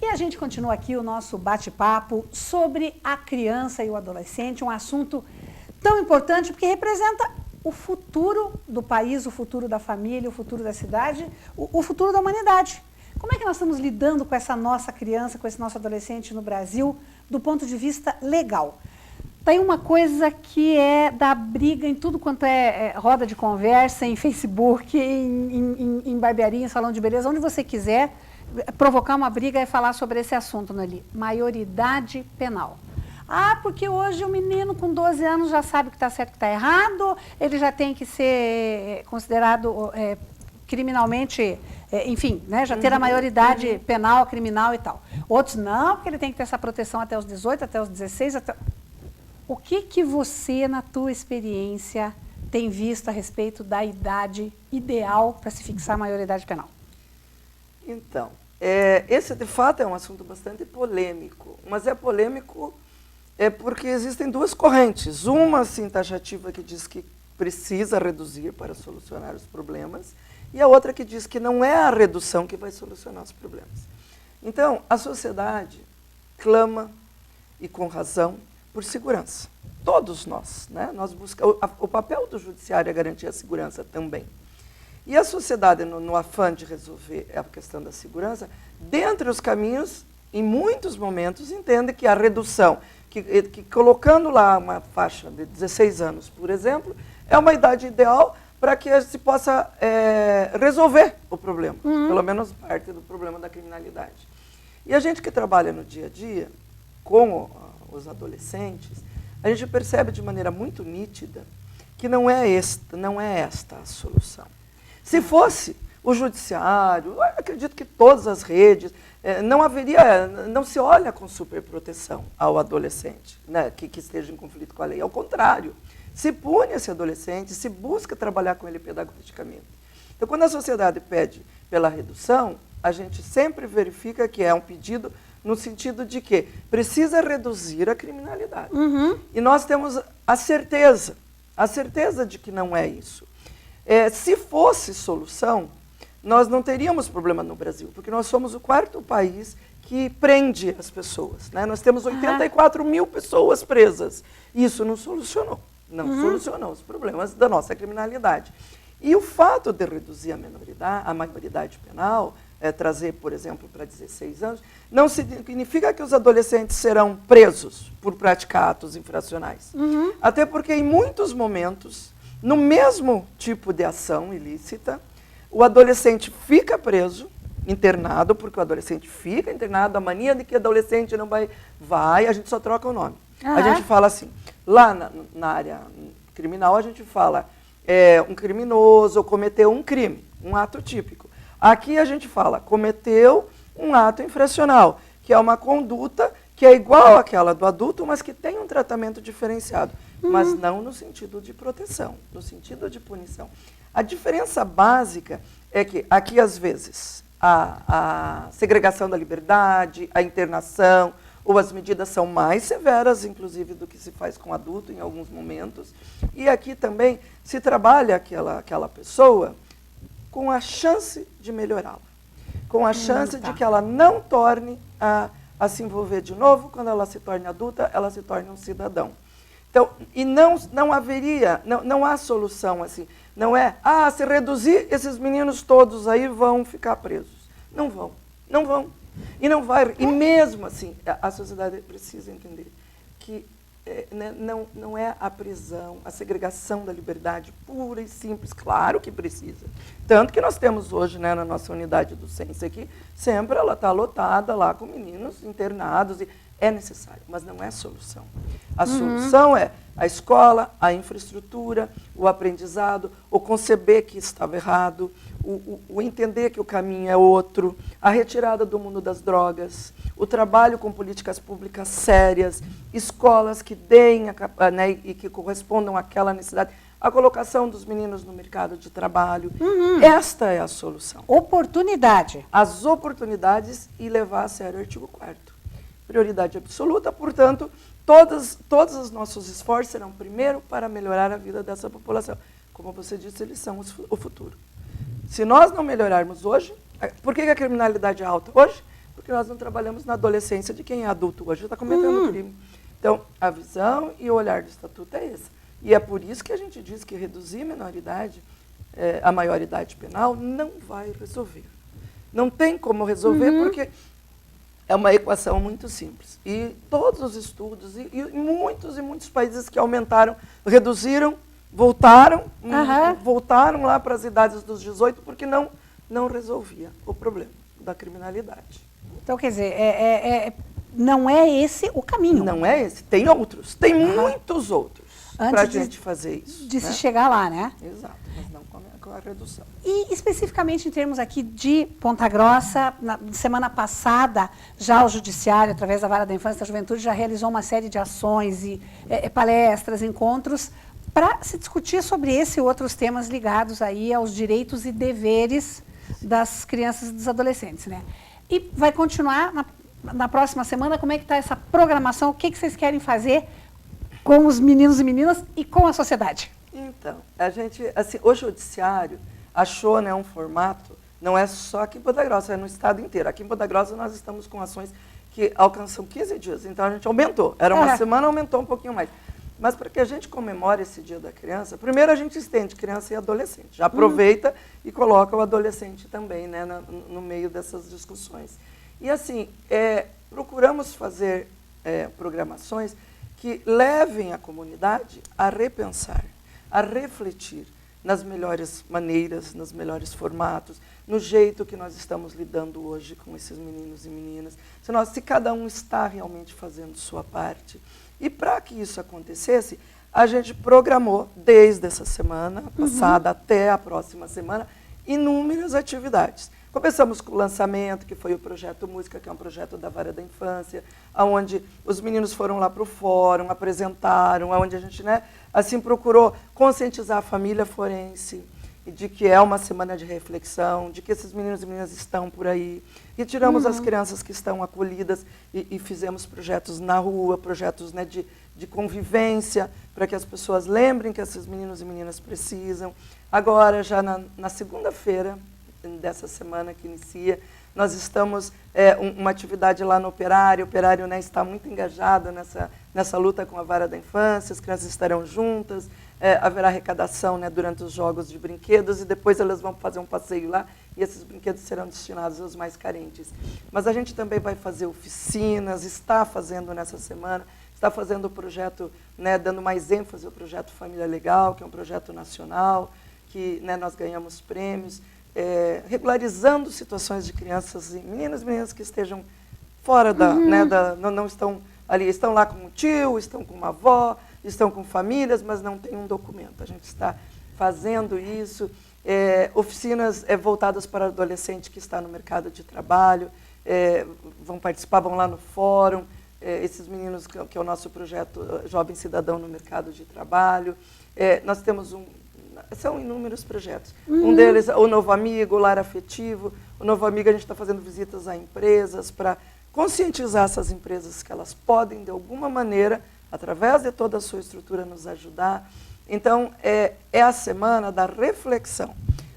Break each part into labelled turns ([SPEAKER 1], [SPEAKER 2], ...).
[SPEAKER 1] E a gente continua aqui o nosso bate-papo sobre a criança e o adolescente, um assunto tão importante porque representa o futuro do país, o futuro da família, o futuro da cidade, o futuro da humanidade. Como é que nós estamos lidando com essa nossa criança, com esse nosso adolescente no Brasil, do ponto de vista legal? Tem uma coisa que é da briga em tudo quanto é roda de conversa, em Facebook, em barbearia, em salão de beleza, onde você quiser, provocar uma briga e falar sobre esse assunto, Nelly. Maioridade penal. Ah, porque hoje o menino com 12 anos já sabe o que está certo e o que está errado, ele já tem que ser considerado criminalmente, enfim, né, já ter a maioridade penal, criminal e tal. Outros não, porque ele tem que ter essa proteção até os 18, até os 16, até... O que você, na tua experiência, tem visto a respeito da idade ideal para se fixar a maioridade penal?
[SPEAKER 2] Então, esse de fato é um assunto bastante polêmico, mas é polêmico porque existem duas correntes. Uma, assim, taxativa, que diz que precisa reduzir para solucionar os problemas, e a outra que diz que não é a redução que vai solucionar os problemas. Então, a sociedade clama, e com razão, por segurança. Todos nós, né? Nós buscamos, o papel do judiciário é garantir a segurança também. E a sociedade, no afã de resolver a questão da segurança, dentre os caminhos, em muitos momentos, entende que a redução, que colocando lá uma faixa de 16 anos, por exemplo, é uma idade ideal para que se possa resolver o problema, pelo menos parte do problema da criminalidade. E a gente que trabalha no dia a dia com os adolescentes, a gente percebe de maneira muito nítida que não é esta a solução. Se fosse o judiciário, eu acredito que todas as redes, não se olha com superproteção ao adolescente, né, que esteja em conflito com a lei. Ao contrário, se pune esse adolescente, se busca trabalhar com ele pedagogicamente. Então, quando a sociedade pede pela redução, a gente sempre verifica que é um pedido no sentido de que precisa reduzir a criminalidade. E nós temos a certeza de que não é isso. Se fosse solução, nós não teríamos problema no Brasil, porque nós somos o 4º país que prende as pessoas, né? Nós temos 84 mil pessoas presas. Isso não solucionou. Não solucionou os problemas da nossa criminalidade. E o fato de reduzir a maioridade penal, trazer, por exemplo, para 16 anos, não significa que os adolescentes serão presos por praticar atos infracionais. Até porque, em muitos momentos, no mesmo tipo de ação ilícita, o adolescente fica preso, internado, porque o adolescente fica internado, a mania de que adolescente não vai, a gente só troca o nome. A gente fala assim, lá na área criminal, a gente fala um criminoso cometeu um crime, um ato típico. Aqui a gente fala, cometeu um ato infracional, que é uma conduta que é igual àquela do adulto, mas que tem um tratamento diferenciado, mas não no sentido de proteção, no sentido de punição. A diferença básica é que aqui, às vezes, a segregação da liberdade, a internação, ou as medidas são mais severas, inclusive, do que se faz com adulto em alguns momentos, e aqui também se trabalha aquela pessoa com a chance de melhorá-la, com a chance de que ela não torne a se envolver de novo, quando ela se torne adulta, ela se torne um cidadão. Então, e não há solução assim, não é, se reduzir, esses meninos todos aí vão ficar presos. Não vão. E não vai, e mesmo assim, a sociedade precisa entender que não é a prisão, a segregação da liberdade pura e simples, claro que precisa. Tanto que nós temos hoje, né, na nossa unidade do SENSE aqui, sempre ela está lotada lá com meninos internados, e é necessário, mas não é a solução. A solução é a escola, a infraestrutura, o aprendizado, o conceber que estava errado, o entender que o caminho é outro, a retirada do mundo das drogas, o trabalho com políticas públicas sérias, escolas que deem e que correspondam àquela necessidade, a colocação dos meninos no mercado de trabalho. Esta é a solução.
[SPEAKER 1] Oportunidade.
[SPEAKER 2] As oportunidades e levar a sério o artigo 4º. Prioridade absoluta, portanto, todos os nossos esforços serão primeiro para melhorar a vida dessa população. Como você disse, eles são o futuro. Se nós não melhorarmos hoje, por que a criminalidade é alta hoje? porque nós não trabalhamos na adolescência de quem é adulto hoje está cometendo crime. Então, a visão e o olhar do Estatuto é esse. E é por isso que a gente diz que reduzir a menoridade, a maioridade penal, não vai resolver. Não tem como resolver porque é uma equação muito simples. E todos os estudos, e muitos países que aumentaram, reduziram, voltaram lá para as idades dos 18, porque não resolvia o problema da criminalidade.
[SPEAKER 1] Então, quer dizer, não é esse o caminho.
[SPEAKER 2] Não é esse. Tem outros. Tem muitos outros para a gente fazer isso.
[SPEAKER 1] De se chegar lá, né?
[SPEAKER 2] Exato, mas não com a redução.
[SPEAKER 1] E especificamente em termos aqui de Ponta Grossa, na semana passada, já o Judiciário, através da Vara da Infância e da Juventude, já realizou uma série de ações e palestras, encontros, para se discutir sobre esse e outros temas ligados aí aos direitos e deveres das crianças e dos adolescentes, né? E vai continuar na próxima semana. Como é que está essa programação? O que vocês querem fazer com os meninos e meninas e com a sociedade?
[SPEAKER 2] Então, a gente, assim, o Judiciário achou, né, um formato, não é só aqui em Ponta Grossa, é no estado inteiro. Aqui em Ponta Grossa nós estamos com ações que alcançam 15 dias, então a gente aumentou. Era uma semana, aumentou um pouquinho mais. Mas para que a gente comemore esse Dia da Criança, primeiro a gente estende criança e adolescente. Já aproveita e coloca o adolescente também, né, no meio dessas discussões. E assim, procuramos fazer programações que levem a comunidade a repensar, a refletir nas melhores maneiras, nos melhores formatos, no jeito que nós estamos lidando hoje com esses meninos e meninas. Se cada um está realmente fazendo sua parte. E para que isso acontecesse, a gente programou, desde essa semana passada até a próxima semana, inúmeras atividades. Começamos com o lançamento, que foi o Projeto Música, que é um projeto da Vara da Infância, onde os meninos foram lá para o fórum, apresentaram, onde a gente, né, assim, procurou conscientizar a família forense, de que é uma semana de reflexão, de que esses meninos e meninas estão por aí. E tiramos as crianças que estão acolhidas e fizemos projetos na rua, projetos, né, de convivência, para que as pessoas lembrem que esses meninos e meninas precisam. Agora, já na segunda-feira dessa semana que inicia, nós estamos uma atividade lá no Operário. O Operário, né, está muito engajado nessa luta com a Vara da Infância, as crianças estarão juntas, haverá arrecadação, né, durante os jogos de brinquedos e depois elas vão fazer um passeio lá e esses brinquedos serão destinados aos mais carentes. Mas a gente também vai fazer oficinas, está fazendo nessa semana, está fazendo o projeto, né, dando mais ênfase ao projeto Família Legal, que é um projeto nacional, que, né, nós ganhamos prêmios, regularizando situações de crianças e meninas que estejam fora não estão ali, estão lá com um tio, estão com uma avó, estão com famílias, mas não tem um documento. A gente está fazendo isso, oficinas voltadas para adolescente que está no mercado de trabalho, vão participar, vão lá no fórum, esses meninos que é o nosso projeto Jovem Cidadão no Mercado de Trabalho. Nós temos são inúmeros projetos. Um deles, o Novo Amigo, o Lar Afetivo. O Novo Amigo, a gente está fazendo visitas a empresas para conscientizar essas empresas que elas podem, de alguma maneira, através de toda a sua estrutura, nos ajudar. Então, é a semana da reflexão.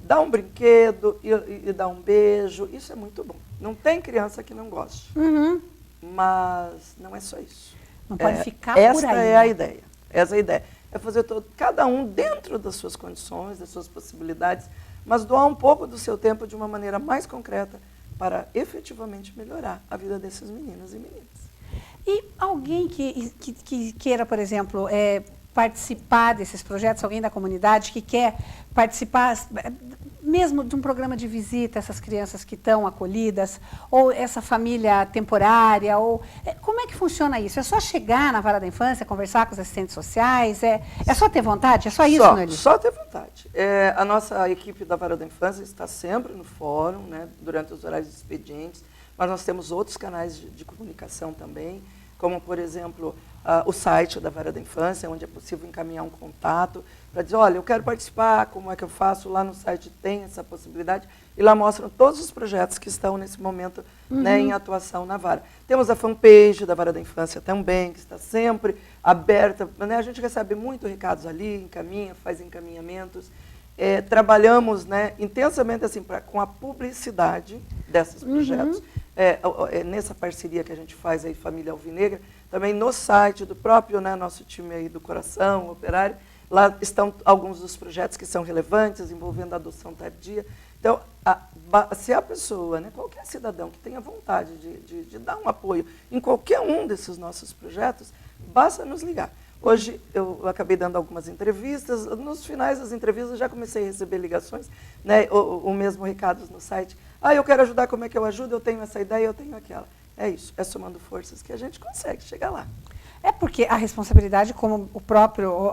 [SPEAKER 2] Dar um brinquedo e dar um beijo, isso é muito bom. Não tem criança que não goste. Mas não é só isso.
[SPEAKER 1] Não pode ficar por aí.
[SPEAKER 2] Esta é a ideia. Essa é a ideia. É fazer cada um dentro das suas condições, das suas possibilidades, mas doar um pouco do seu tempo de uma maneira mais concreta para efetivamente melhorar a vida desses meninos e meninas.
[SPEAKER 1] E alguém que queira, por exemplo, participar desses projetos, alguém da comunidade que quer participar mesmo de um programa de visita a essas crianças que estão acolhidas, ou essa família temporária, ou como é que funciona isso? É só chegar na Vara da Infância, conversar com os assistentes sociais? É só ter vontade? É só isso, Noeli?
[SPEAKER 2] Só ter vontade. A nossa equipe da Vara da Infância está sempre no fórum, né, durante os horários de expedientes, mas nós temos outros canais de comunicação também, como, por exemplo, o site da Vara da Infância, onde é possível encaminhar um contato para dizer, olha, eu quero participar, como é que eu faço? Lá no site tem essa possibilidade, e lá mostram todos os projetos que estão nesse momento, né, em atuação na Vara. Temos a fanpage da Vara da Infância também, que está sempre aberta, né? A gente recebe muito recados ali, faz encaminhamentos. Trabalhamos, né, intensamente assim, com a publicidade desses projetos. nessa parceria que a gente faz aí, Família Alvinegra, também no site do próprio, né, nosso time aí do Coração Operário, lá estão alguns dos projetos que são relevantes, envolvendo a adoção tardia. Então, se a pessoa, né, qualquer cidadão que tenha vontade de dar um apoio em qualquer um desses nossos projetos, basta nos ligar. Hoje eu acabei dando algumas entrevistas, nos finais das entrevistas já comecei a receber ligações, né, o mesmo recado no site. Eu quero ajudar, como é que eu ajudo? Eu tenho essa ideia, eu tenho aquela. É isso, é somando forças que a gente consegue chegar lá.
[SPEAKER 1] É porque a responsabilidade, como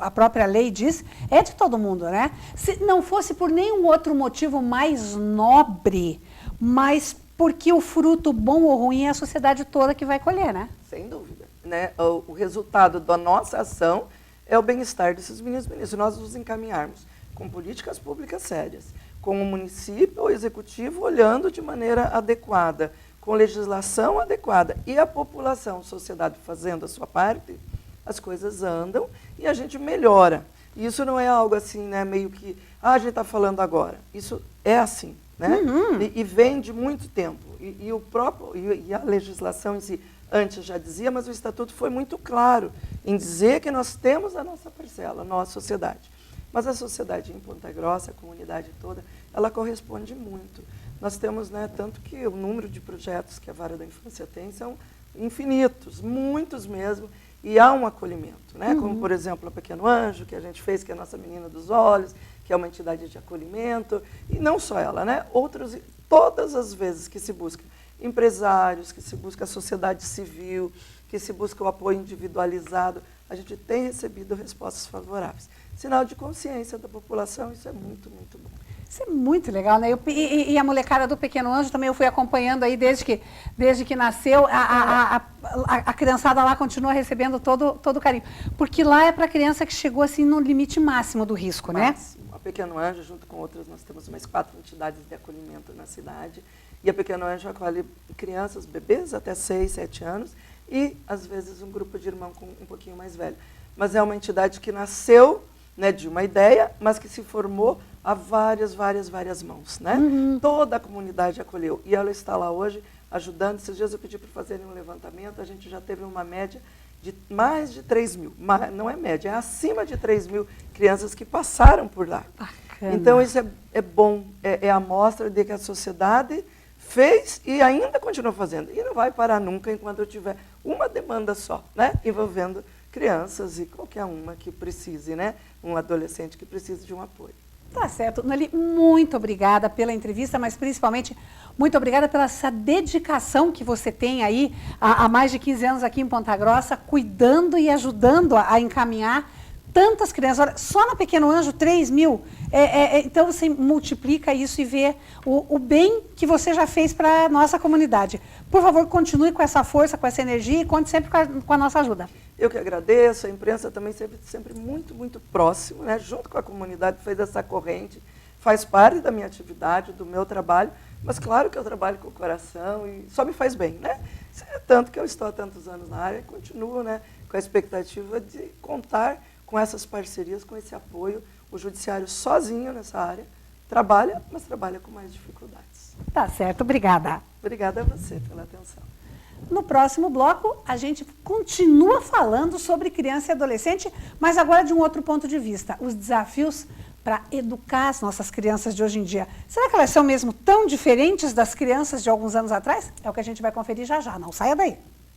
[SPEAKER 1] a própria lei diz, é de todo mundo, né? Se não fosse por nenhum outro motivo mais nobre, mas porque o fruto bom ou ruim é a sociedade toda que vai colher, né?
[SPEAKER 2] Sem dúvida. Né? O resultado da nossa ação é o bem-estar desses meninos e meninas. Se nós nos encaminharmos com políticas públicas sérias, com o município ou executivo olhando de maneira adequada, com legislação adequada e a população, a sociedade fazendo a sua parte, as coisas andam e a gente melhora. E isso não é algo assim, né, meio que, a gente está falando agora. Isso é assim, né?
[SPEAKER 1] Uhum.
[SPEAKER 2] E vem de muito tempo. E a legislação em si, antes já dizia, mas o Estatuto foi muito claro em dizer que nós temos a nossa parcela, a nossa sociedade. Mas a sociedade em Ponta Grossa, a comunidade toda, ela corresponde muito. Nós temos, né, tanto que o número de projetos que a Vara da Infância tem são infinitos, muitos mesmo, e há um acolhimento, né? Como, por exemplo, a Pequeno Anjo, que a gente fez, que é a nossa Menina dos Olhos, que é uma entidade de acolhimento, e não só ela, né? Todas as vezes que se busca empresários, que se busca a sociedade civil, que se busca o apoio individualizado, a gente tem recebido respostas favoráveis. Sinal de consciência da população, isso é muito, muito bom.
[SPEAKER 1] Isso é muito legal, né? E a molecada do Pequeno Anjo também eu fui acompanhando aí desde que nasceu. A criançada lá continua recebendo todo o carinho. Porque lá é para a criança que chegou assim no limite máximo do risco, né?
[SPEAKER 2] A Pequeno Anjo, junto com outras, nós temos mais 4 entidades de acolhimento na cidade. E a Pequeno Anjo acolhe crianças, bebês até 6, 7 anos e, às vezes, um grupo de irmão com um pouquinho mais velho. Mas é uma entidade que nasceu, né, de uma ideia, mas que se formou a várias mãos, né? Toda a comunidade acolheu. E ela está lá hoje ajudando. Esses dias eu pedi para fazerem um levantamento, a gente já teve uma média de mais de 3 mil. Não é média, é acima de 3 mil crianças que passaram por lá.
[SPEAKER 1] Bacana.
[SPEAKER 2] Então isso é bom, é a amostra de que a sociedade fez e ainda continua fazendo. E não vai parar nunca enquanto eu tiver uma demanda só, né? Envolvendo crianças e qualquer uma que precise, né? Um adolescente que precise de um apoio.
[SPEAKER 1] Tá certo. Noeli, muito obrigada pela entrevista, mas principalmente muito obrigada pela essa dedicação que você tem aí há mais de 15 anos aqui em Ponta Grossa, cuidando e ajudando a encaminhar tantas crianças. Olha, só na Pequeno Anjo, 3 mil. Então, você multiplica isso e vê o bem que você já fez para a nossa comunidade. Por favor, continue com essa força, com essa energia e conte sempre com a nossa ajuda.
[SPEAKER 2] Eu que agradeço, a imprensa também sempre muito, muito próximo, né? Junto com a comunidade, fez essa corrente, faz parte da minha atividade, do meu trabalho, mas claro que eu trabalho com o coração e só me faz bem, né? Tanto que eu estou há tantos anos na área e continuo, né, com a expectativa de contar com essas parcerias, com esse apoio. O judiciário sozinho nessa área trabalha, mas trabalha com mais dificuldades.
[SPEAKER 1] Tá certo, obrigada.
[SPEAKER 2] Obrigada a você pela atenção.
[SPEAKER 1] No próximo bloco, a gente continua falando sobre criança e adolescente, mas agora de um outro ponto de vista, os desafios para educar as nossas crianças de hoje em dia. Será que elas são mesmo tão diferentes das crianças de alguns anos atrás? É o que a gente vai conferir já já, não saia daí.